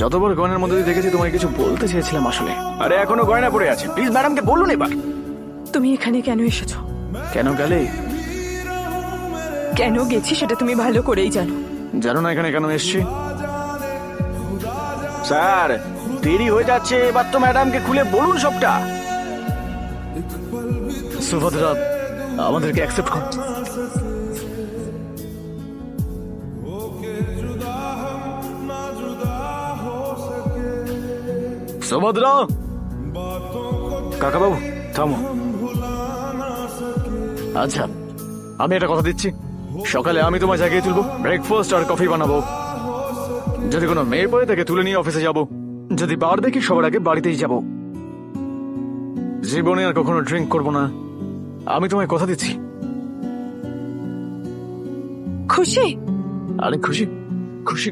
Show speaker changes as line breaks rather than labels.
যতবার গয়নার মধ্যে দিয়ে দেখেছি তোমায় কিছু বলতে চেয়েছিলাম আসলে। আরে এখনো গয়না পড়ে আছে, প্লিজ ম্যাডামকে বলুন এবার।
তুমি এখানে কেন এসেছো?
কেন গেলে?
কেন গেছি সেটা তুমি ভালো করেই জানো।
জানো না এখানে কেন এসছি? স্যার দেরি হয়ে যাচ্ছে, এবার তো ম্যাডামকে খুলে বলুন সবটা। সুভদ্রা আমাদেরকে অ্যাকসেপ্ট করুন। সুভদ্রা, কাকাবাবু থামো। আচ্ছা আমি একটা কথা দিচ্ছি, সকালে আমি তোমায় জাগিয়ে তুলবো, ব্রেকফাস্ট আর কফি বানাবো। যদি কোনো মেয়ে পড়ে তাকে তুলে নিয়ে অফিসে যাব। যদি বার দেখি সবার আগে বাড়িতেই যাব। জীবনে আর কখনো ড্রিঙ্ক করবো না, আমি তোমায় কথা দিচ্ছি।
খুশি?
আরে খুশি খুশি